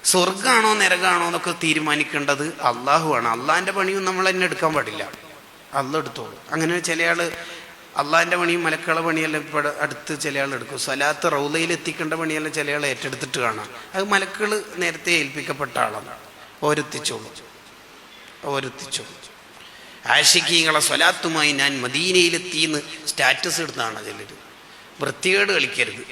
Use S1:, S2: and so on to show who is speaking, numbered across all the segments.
S1: സ്വർഗ്ഗമാണോ നരകമാണോ എന്നൊക്കെ തീരുമാനിക്കേണ്ടത് അള്ളാഹുവാണ്. അള്ളാഹിൻ്റെ പണിയും നമ്മൾ തന്നെ എടുക്കാൻ പാടില്ല, അള്ളാഹ് എടുത്തോളൂ. അങ്ങനെ ചില ആൾ അള്ളാഹിൻ്റെ പണിയും മലക്കള പണിയെല്ലാം ഇപ്പോൾ അടുത്ത് ചില ആൾ എടുക്കും. സ്വലാത്ത് റൗളയിൽ എത്തിക്കേണ്ട പണിയെല്ലാം ചില ആൾ ഏറ്റെടുത്തിട്ട് കാണാം. അത് മലക്കൾ നേരത്തെ ഏൽപ്പിക്കപ്പെട്ട ആളാണ്. ഓരെത്തിച്ചോളൂ. ആശിഖീങ്ങളെ സ്വലാത്തുമായി ഞാൻ മദീനയിലെത്തിയെന്ന് സ്റ്റാറ്റസ് ഇടുന്നതാണ് ചിലർ. വൃത്തികേട് കളിക്കരുത്,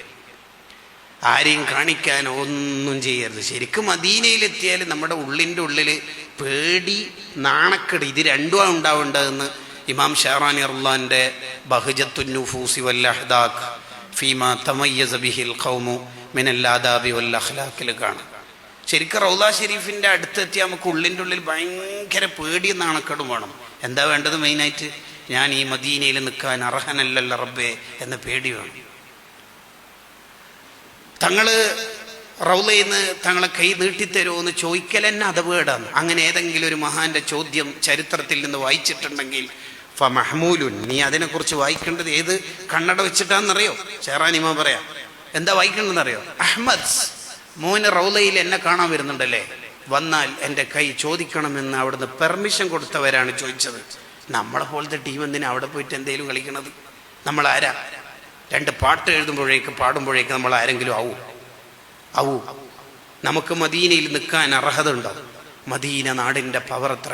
S1: ആരെയും കാണിക്കാനോ ഒന്നും ചെയ്യരുത്. ശരിക്കും മദീനയിലെത്തിയാൽ നമ്മുടെ ഉള്ളിൻ്റെ ഉള്ളിൽ പേടി, നാണക്കേട്, ഇത് രണ്ടുമാണ് ഉണ്ടാവേണ്ടതെന്ന് ഇമാം ഷഹറാനി റളിയല്ലാഹുവിൻ്റെ ബഹ്ജത്തുൻ നുഫൂസി വൽ അഹ്ദാഖ് ഫീമാ തമയ്യസ ബിഹിൽ ഖൗമു മിനൽ ആദാബി വൽ അഖ്ലാഖിൽ കാണാം. ശരിക്കും റൗള ഷരീഫിൻ്റെ അടുത്തെത്തിയാൽ നമുക്ക് ഉള്ളിൻ്റെ ഉള്ളിൽ ഭയങ്കര പേടിയും നാണക്കേടും വേണം. എന്താ വേണ്ടത്? മെയിനായിട്ട് ഞാൻ ഈ മദീനയിൽ നിൽക്കാൻ അർഹനല്ലല്ല റബ്ബേ എന്ന പേടി വേണം. തങ്ങൾ റൗളയിൽ നിന്ന് തങ്ങളെ കൈ നീട്ടിത്തരുമോ എന്ന് ചോദിക്കൽ തന്നെ അതവേടാണ്. അങ്ങനെ ഏതെങ്കിലും ഒരു മഹാന്റെ ചോദ്യം ചരിത്രത്തിൽ നിന്ന് വായിച്ചിട്ടുണ്ടെങ്കിൽ ഫമഹ്മൂലുൻ, നീ അതിനെക്കുറിച്ച് വായിക്കേണ്ടത് ഏത് കണ്ണട വെച്ചിട്ടാണെന്നറിയോ? ഷെഹറാനിമ പറയാം. എന്താ വായിക്കേണ്ടതെന്നറിയോ? അഹ്മദ് മോന് റൗളയിൽ എന്നെ കാണാൻ വരുന്നുണ്ടല്ലേ, വന്നാൽ എൻ്റെ കൈ ചോദിക്കണമെന്ന് അവിടുന്ന് പെർമിഷൻ കൊടുത്തവരാണ് ചോദിച്ചത്. നമ്മളെ പോലത്തെ ടീം എന്തിനാ അവിടെ പോയിട്ട് എന്തെങ്കിലും കളിക്കണത്? നമ്മൾ ആരാ? രണ്ട് പാട്ട് പാടുമ്പോഴേക്ക് നമ്മൾ ആരെങ്കിലും ആവൂ? നമുക്ക് മദീനയിൽ നിൽക്കാൻ അർഹത ഉണ്ടോ? മദീന നാടിൻ്റെ പവർ എത്ര!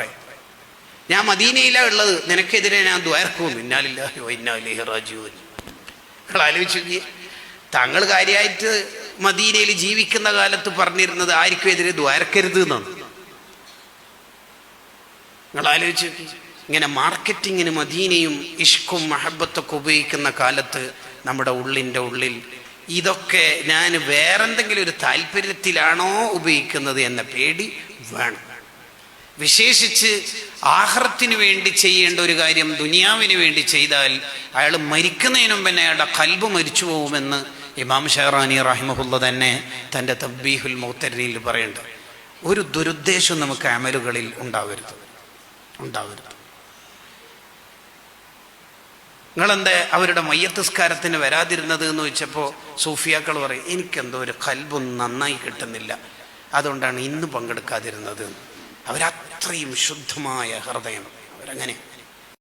S1: ഞാൻ മദീനയിലാണ് ഉള്ളത്, നിനക്കെതിരെ ഞാൻ ദ്വാരക്കും. ഇന്നാ ലില്ലാഹി വ ഇന്നാ ഇലൈഹി റാജിഊൻ. നിങ്ങൾ ആലോചിച്ച് നോക്കിയേ, തങ്ങൾ കാര്യമായിട്ട് മദീനയിൽ ജീവിക്കുന്ന കാലത്ത് പറഞ്ഞിരുന്നത് ആർക്കും എതിരെ ദ്വാരക്കരുത് എന്നാണ്. നിങ്ങൾ ആലോചിച്ച് നോക്കി, ഇങ്ങനെ മാർക്കറ്റിങ്ങിന് മദീനയും ഇഷ്കും മഹബത്തൊക്കെ ഉപയോഗിക്കുന്ന കാലത്ത് നമ്മുടെ ഉള്ളിൻ്റെ ഉള്ളിൽ ഇതൊക്കെ ഞാൻ വേറെന്തെങ്കിലും ഒരു താല്പര്യത്തിലാണോ ഉപയോഗിക്കുന്നത് എന്ന പേടി വേണം. വിശേഷിച്ച് ആഖിറത്തിന് വേണ്ടി ചെയ്യേണ്ട ഒരു കാര്യം ദുനിയാവിന് വേണ്ടി ചെയ്താൽ അയാൾ മരിക്കുന്നതിന് മുമ്പ് തന്നെ അയാളുടെ ഖൽബ് മരിച്ചു പോകുമെന്ന് ഇമാം ഷഹറാനി റഹിമഹുല്ല തന്നെ തൻ്റെ തബ്ബീഹുൽ മുഅ്തരിൽ പറയുന്നുണ്ട്. ഒരു ദുരുദ്ദേശം നമുക്ക് അമലുകളിൽ ഉണ്ടാവരുത്. നിങ്ങളെന്താ അവരുടെ മയ്യത്തസ്കാരത്തിന് വരാതിരുന്നത് എന്ന് ചോദിച്ചപ്പോൾ സൂഫിയാക്കൾ പറയും, എനിക്കെന്തോ ഒരു ഖൽബൊന്നും നന്നായി കിട്ടുന്നില്ല, അതുകൊണ്ടാണ് ഇന്ന് പങ്കെടുക്കാതിരുന്നത്. അവരത്രയും ശുദ്ധമായ ഹൃദയം, അവരങ്ങനെ